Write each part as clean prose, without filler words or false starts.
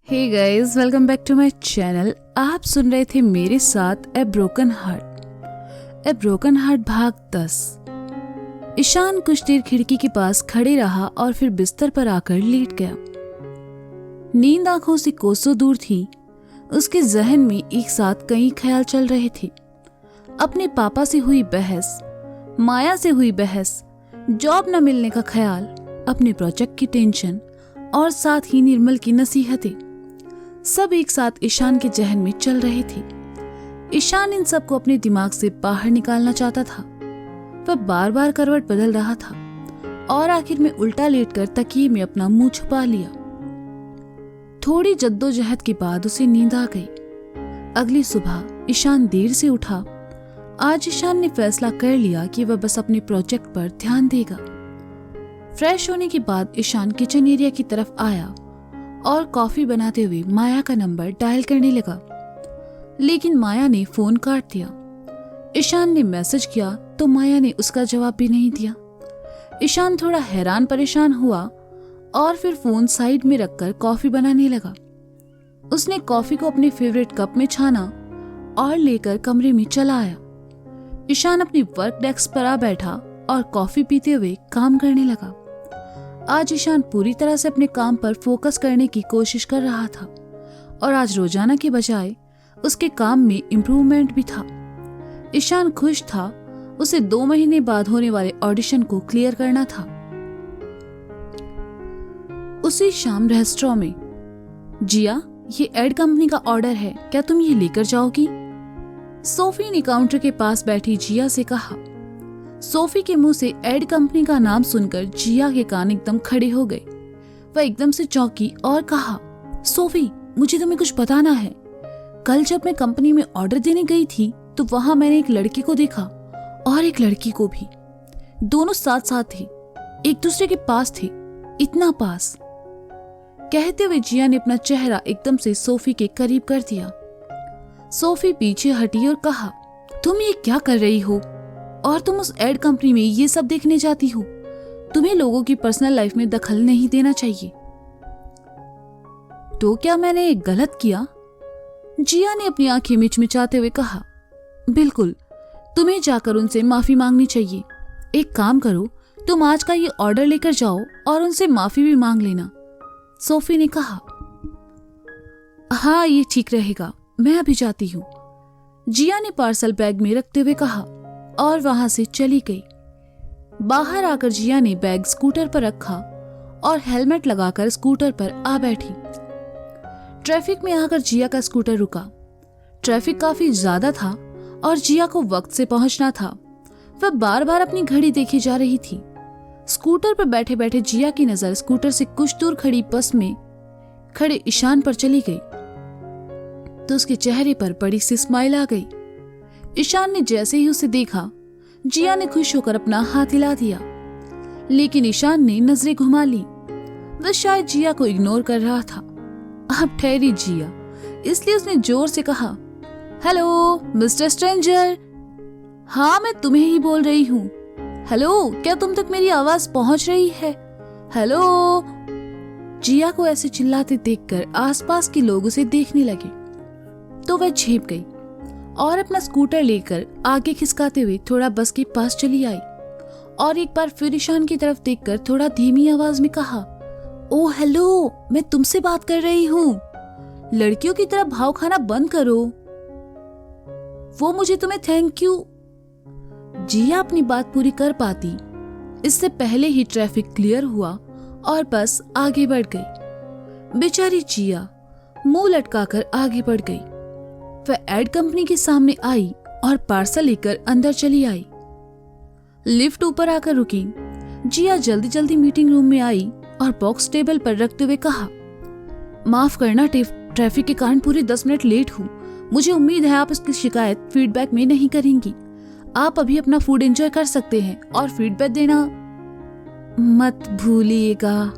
Hey guys, welcome back to my channel. आप सुन रहे थे मेरे साथ ए ब्रोकन हार्ट भाग 10। ईशान कुछ देर खिड़की के पास खड़े रहा और फिर बिस्तर पर आकर लेट गया। नींद आंखों से कोसों दूर थी। उसके जहन में एक साथ कई ख्याल चल रहे थे। अपने पापा से हुई बहस, माया से हुई बहस, जॉब न मिलने का ख्याल, अपने प्रोजेक्ट की टेंशन और साथ ही निर्मल की नसीहतें, सब एक साथ ईशान के जहन में चल रहे थे। ईशान इन सब को अपने दिमाग से बाहर निकालना चाहता था। वह बार बार करवट बदल रहा था और आखिर में उल्टा लेटकर तकिए में अपना मुंह छुपा लिया। थोड़ी जद्दोजहद के बाद उसे नींद आ गई। अगली सुबह ईशान देर से उठा। आज ईशान ने फैसला कर लिया कि वह बस अपने प्रोजेक्ट पर ध्यान देगा। फ्रेश होने के बाद ईशान किचन एरिया की तरफ आया और कॉफी बनाते हुए माया का नंबर डायल करने लगा, लेकिन माया ने फोन काट दिया। ईशान ने मैसेज किया तो माया ने उसका जवाब भी नहीं दिया। ईशान थोड़ा हैरान परेशान हुआ और फिर फोन साइड में रखकर कॉफी बनाने लगा। उसने कॉफी को अपने फेवरेट कप में छाना और लेकर कमरे में चला आया। ईशान अपनी वर्क डेस्क पर आ बैठा और कॉफी पीते हुए काम करने लगा। आज ईशान पूरी तरह से अपने काम पर फोकस करने की कोशिश कर रहा था और आज रोजाना के बजाय उसके काम में इम्प्रूवमेंट भी था। ईशान खुश था। उसे 2 महीने बाद होने वाले ऑडिशन को क्लियर करना था। उसी शाम रेस्टोरेंट में, जिया, ये एड कंपनी का ऑर्डर है, क्या तुम ये लेकर जाओगी? सोफी ने काउंटर के पास बैठी जिया से कहा। सोफी के मुंह से एड कंपनी का नाम सुनकर जिया के कान एकदम खड़े हो गए। वह एकदम से चौंकी और कहा, सोफी, मुझे तुम्हें कुछ बताना है। कल जब मैं कंपनी में ऑर्डर देने गई थी तो वहां मैंने एक लड़के को देखा और एक लड़की को भी। दोनों साथ साथ थे, एक दूसरे के पास थे, इतना पास। कहते हुए जिया ने अपना चेहरा एकदम से सोफी के करीब कर दिया। सोफी पीछे हटी और कहा, तुम ये क्या कर रही हो? और तुम उस एड कंपनी में ये सब देखने जाती हो? तुम्हें लोगों की पर्सनल लाइफ में दखल नहीं देना चाहिए। तो क्या मैंने गलत किया? जिया ने अपनी आंखें मिचमिचाते हुए कहा, बिल्कुल, तुम्हें जाकर उनसे माफी मांगनी चाहिए। एक काम करो, तुम आज का ये ऑर्डर लेकर जाओ और उनसे माफी भी मांग लेना। सोफी ने कहा, हाँ, ये ठीक रहेगा, मैं अभी जाती हूँ। जिया ने पार्सल बैग में रखते हुए कहा और वहां से चली गई। बाहर आकर जिया ने बैग स्कूटर पर रखा और हेलमेट लगाकर स्कूटर पर आ बैठी। ट्रैफिक में आकर जिया का स्कूटर रुका। ट्रैफिक काफी ज्यादा था और जिया को वक्त से पहुंचना था। वह बार बार अपनी घड़ी देखी जा रही थी। स्कूटर पर बैठे बैठे जिया की नजर स्कूटर से कुछ दूर खड़ी बस में खड़े ईशान पर चली गई तो उसके चेहरे पर बड़ी सी स्माइल आ गई। ईशान ने जैसे ही उसे देखा, जिया ने खुश होकर अपना हाथ हिला दिया, लेकिन ईशान ने नजरें घुमा ली। वह शायद जिया को इग्नोर कर रहा था। अब ठहरी जिया, इसलिए उसने जोर से कहा, हेलो मिस्टर स्ट्रेंजर। हाँ, मैं तुम्हें ही बोल रही हूँ। हेलो, क्या तुम तक मेरी आवाज पहुंच रही है? हेलो। जिया को ऐसे चिल्लाते देखकर आसपास के लोग उसे देखने लगे तो वह झेप गई और अपना स्कूटर लेकर आगे खिसकाते हुए थोड़ा बस के पास चली आई और एक बार फिर ईशान की तरफ देखकर थोड़ा धीमी आवाज में कहा, ओ हेलो, मैं तुमसे बात कर रही हूँ। लड़कियों की तरह भाव खाना बंद करो। वो मुझे तुम्हें थैंक यू। जिया अपनी बात पूरी कर पाती इससे पहले ही ट्रैफिक क्लियर हुआ और बस आगे बढ़ गई। बेचारी जिया मुंह लटकाकर आगे बढ़ गई। वह एड कंपनी के सामने आई और पार्सल लेकर अंदर चली आई। लिफ्ट ऊपर आकर रुकी। जिया जल्दी जल्दी मीटिंग रूम में आई और बॉक्स टेबल पर रखते हुए कहा, माफ करना, ट्रैफिक के कारण पूरे 10 मिनट लेट हूँ। मुझे उम्मीद है आप इसकी शिकायत फीडबैक में नहीं करेंगी। आप अभी अपना फूड एंजॉय कर सकते हैं और फीडबैक देना मत भूलिएगा।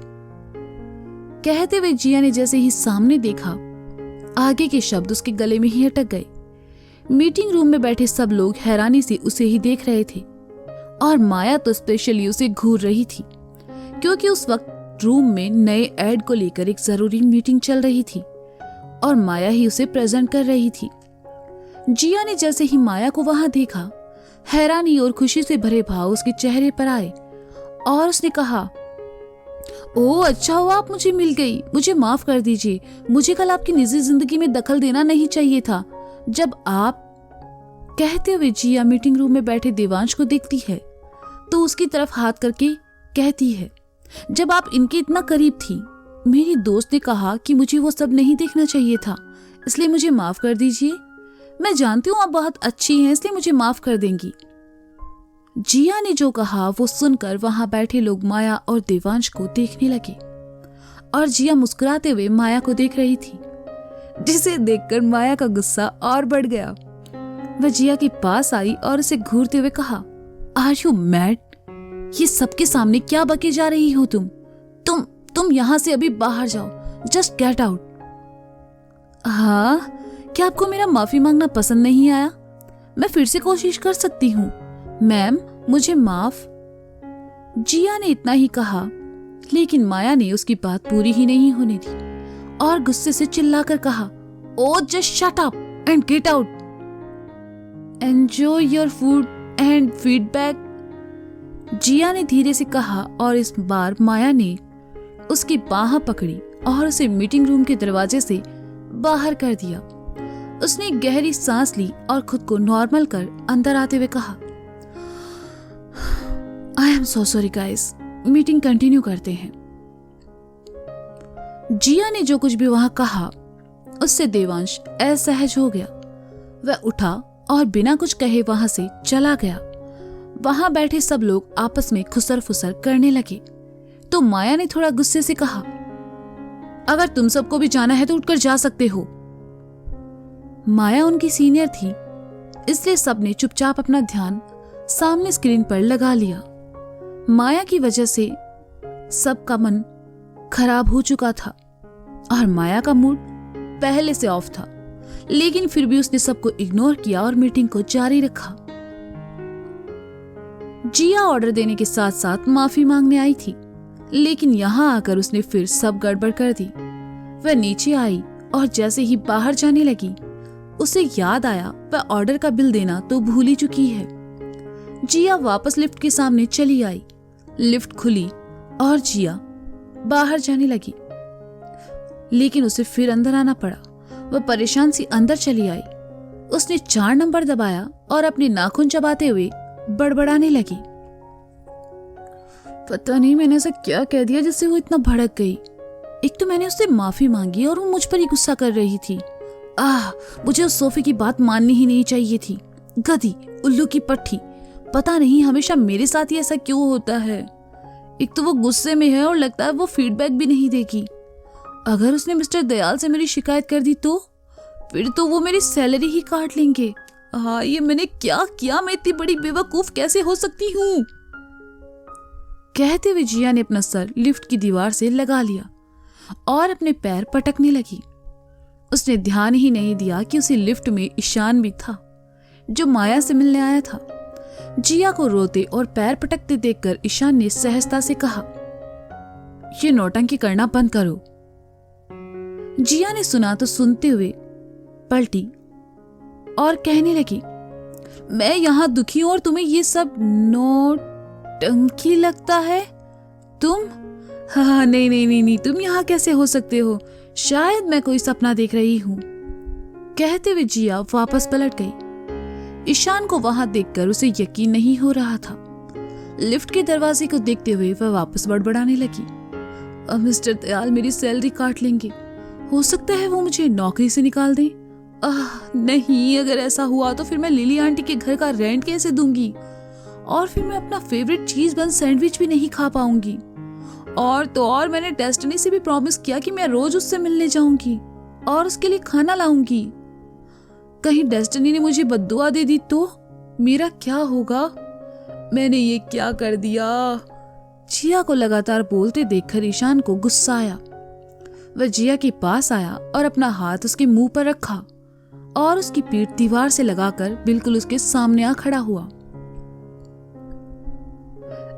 कहते हुए जिया ने जैसे ही सामने देखा, आगे के शब्द उसके गले में ही अटक गए। मीटिंग रूम में बैठे सब लोग हैरानी से उसे ही देख रहे थे और माया तो स्पेशली उसे घूर रही थी, क्योंकि उस वक्त रूम में नए ऐड को लेकर एक जरूरी मीटिंग चल रही थी और माया ही उसे प्रेजेंट कर रही थी। जिया ने जैसे ही माया को वहां देखा, हैरानी और खुशी से भरे भाव उसके चेहरे पर आए और उसने कहा, ओह अच्छा हुआ आप मुझे मिल गई, मुझे माफ कर दीजिए, मुझे कल आपकी निजी जिंदगी में दखल देना नहीं चाहिए था। जब आप कहते हुए जिया मीटिंग रूम में बैठे देवांश को देखती है तो उसकी तरफ हाथ करके कहती है, जब आप इनके इतना करीब थी, मेरी दोस्त ने कहा कि मुझे वो सब नहीं देखना चाहिए था, इसलिए मुझे माफ कर दीजिए। मैं जानती हूँ आप बहुत अच्छी हैं, इसलिए मुझे माफ कर देंगी। जिया ने जो कहा वो सुनकर वहां बैठे लोग माया और देवांश को देखने लगे और जिया मुस्कुराते हुए माया को देख रही थी, जिसे देखकर माया का गुस्सा और बढ़ गया। वह जिया के पास आई और उसे घूरते हुए कहा, आर यू मैड? ये सबके सामने क्या बके जा रही हो तुम यहां से अभी बाहर जाओ, जस्ट गेट आउट। हाँ, क्या आपको मेरा माफी मांगना पसंद नहीं आया? मैं फिर से कोशिश कर सकती हूँ। मैम, मुझे माफ। जिया ने इतना ही कहा, लेकिन माया ने उसकी बात पूरी ही नहीं होने दी और गुस्से से चिल्लाकर कहा, oh just shut up and get out. Enjoy your food and feedback. Jiya ने धीरे से कहा और इस बार माया ने उसकी बाह पकड़ी और उसे मीटिंग रूम के दरवाजे से बाहर कर दिया। उसने एक गहरी सांस ली और खुद को नॉर्मल कर अंदर आते हुए कहा, I am so sorry guys, meeting continue करते हैं। जिया ने जो कुछ भी वहां कहा उससे देवांश असहज हो गया। वह उठा और बिना कुछ कहे वहां से चला गया। वहां बैठे सब लोग आपस में खुसर फुसर करने लगे तो माया ने थोड़ा गुस्से से कहा, अगर तुम सबको भी जाना है तो उठकर जा सकते हो। माया उनकी सीनियर थी, इसलिए सबने चुपचाप अपना ध्यान सामने स्क्रीन पर लगा लिया। माया की वजह से सबका मन खराब हो चुका था और माया का मूड पहले से ऑफ था, लेकिन फिर भी उसने सबको इग्नोर किया और मीटिंग को जारी रखा। जिया ऑर्डर देने के साथ साथ माफी मांगने आई थी, लेकिन यहां आकर उसने फिर सब गड़बड़ कर दी। वह नीचे आई और जैसे ही बाहर जाने लगी उसे याद आया वह ऑर्डर का बिल देना तो भूल ही चुकी है। जिया वापस लिफ्ट के सामने चली आई। लिफ्ट खुली और जिया बाहर जाने लगी, लेकिन उसे फिर अंदर आना पड़ा। वह परेशान सी अंदर चली आई। उसने 4 नंबर दबाया और अपने नाखून चबाते हुए बड़बड़ाने लगी, पता नहीं मैंने ऐसा क्या कह दिया जिससे वो इतना भड़क गई। एक तो मैंने उससे माफी मांगी और वो मुझ पर ही गुस्सा कर रही थी। मुझे उस सोफे की बात माननी ही नहीं चाहिए थी। गधी, उल्लू की पट्टी, पता नहीं हमेशा मेरे साथ ही ऐसा क्यों होता है। एक तो वो गुस्से में है और लगता है वो फीडबैक भी नहीं देगी। अगर उसने मिस्टर दयाल से मेरी शिकायत कर दी तो फिर तो वो मेरी सैलरी ही काट लेंगे। ये मैंने क्या किया? मैं इतनी बड़ी बेवकूफ कैसे हो सकती हूँ? कहते हुए जिया ने अपना सर लिफ्ट की दीवार से लगा लिया और अपने पैर पटकने लगी। उसने ध्यान ही नहीं दिया कि उसी लिफ्ट में ईशान भी था, जो माया से मिलने आया था। जिया को रोते और पैर पटकते देखकर ईशान ने सहजता से कहा, ये नौटंकी करना बंद करो। जिया ने सुना तो सुनते हुए पलटी और कहने लगी, मैं यहां दुखी हूं और तुम्हें ये सब नौटंकी लगता है? तुम? हाँ, नहीं, तुम यहाँ कैसे हो सकते हो? शायद मैं कोई सपना देख रही हूँ। कहते हुए जिया वापस पलट गई। ईशान को वहां देखकर उसे यकीन नहीं हो रहा था। लिफ्ट के दरवाजे को देखते हुए वह वापस बड़बड़ाने लगी, अब मिस्टर दयाल मेरी सैलरी काट लेंगे। हो सकता है वो मुझे नौकरी से निकाल दें। नहीं, अगर ऐसा हुआ तो फिर मैं लिली आंटी के घर का रेंट कैसे दूंगी और फिर मैं अपना फेवरेट चीज बन सैंडविच भी नहीं खा पाऊंगी। और तो और मैंने डेस्टिनी से भी प्रॉमिस किया कि मैं रोज उससे मिलने जाऊंगी और उसके लिए खाना लाऊंगी। कहीं डेस्टिनी ने मुझे बद्दुआ दे दी तो मेरा क्या होगा? मैंने ये क्या कर दिया? जिया को लगातार बोलते देखकर ईशान को गुस्सा आया। वह जिया के पास आया और अपना हाथ उसके मुंह पर रखा और उसकी पीठ दीवार से लगाकर बिल्कुल उसके सामने आ खड़ा हुआ।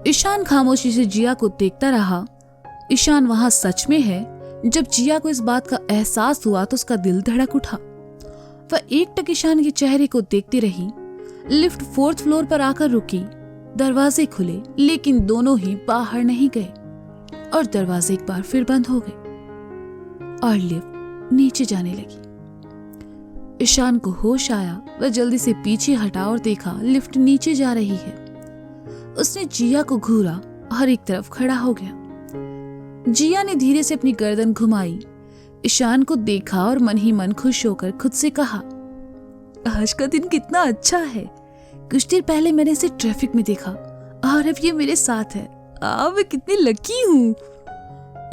ईशान खामोशी से जिया को देखता रहा। ईशान वहां सच में है जब जिया को इस बात का एहसास हुआ तो उसका दिल धड़क उठा। वह एकटक ईशान के चेहरे को देखती रही। लिफ्ट 4th फ्लोर पर आकर रुकी। दरवाजे खुले लेकिन दोनों ही बाहर नहीं गए और दरवाजे एक बार फिर बंद हो गए और लिफ्ट नीचे जाने लगी। ईशान को होश आया। वह जल्दी से पीछे हटा और देखा लिफ्ट नीचे जा रही है। उसने जिया को घूरा और एक तरफ खड़ा हो गया। जिया ने धीरे से अपनी गर्दन घुमाई, ईशान को देखा और मन ही मन खुश होकर खुद से कहा, आज का दिन कितना अच्छा है। कुछ देर पहले मैंने इसे ट्रैफिक में देखा और अब ये मेरे साथ है। मैं कितनी लकी हूँ।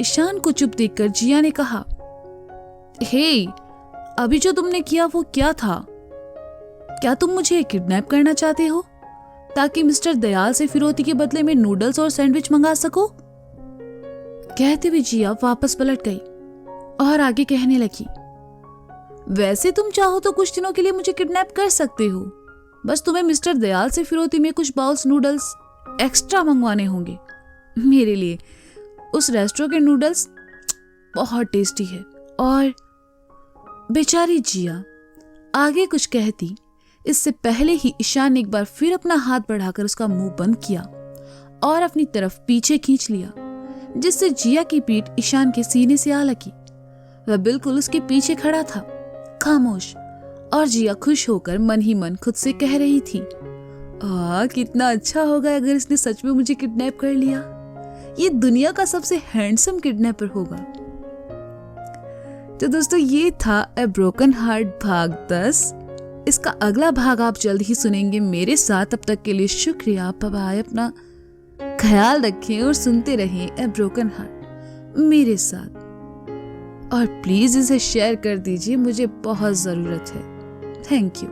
ईशान को चुप देखकर जिया ने कहा, हे, अभी जो तुमने किया वो क्या था? क्या तुम मुझे किडनैप करना चाहते हो ताकि मिस्टर दयाल से फिरौती के बदले में नूडल्स और सैंडविच मंगा सको? कहते हुए जिया वापस पलट गई और आगे कहने लगी, वैसे तुम चाहो तो कुछ दिनों के लिए मुझे किडनैप कर सकते हो। बस तुम्हें मिस्टर दयाल से फिरौती में कुछ बाउल्स नूडल्स एक्स्ट्रा मंगवाने होंगे मेरे लिए। उस रेस्टोरेंट के नूडल्स बहुत टेस्टी है। और बेचारी जिया आगे कुछ कहती, इससे पहले ही ईशान ने एक बार फिर अपना हाथ बढ़ाकर उसका मुंह बंद किया और अपनी तरफ पीछे खींच लिया, जिससे जिया की पीठ ईशान के सीने से आ लगी। वह बिल्कुल उसके पीछे खड़ा था, खामोश, और जिया खुश होकर मन ही मन खुद से कह रही थी, कितना अच्छा होगा अगर इसने सच में मुझे किडनैप कर लिया। ये दुनिया का सबसे हैंडसम किडनैपर होगा। तो दोस्तों, ये था ए ब्रोकन हार्ट भाग 10। इसका अगला भाग आप जल्द ही सुनेंगे मेरे साथ। तब तक के लिए शुक्रिया। बाय। अपना ख्याल रखें और सुनते रहें ए ब्रोकन हार्ट मेरे साथ। और प्लीज इसे शेयर कर दीजिए, मुझे बहुत जरूरत है। Thank you.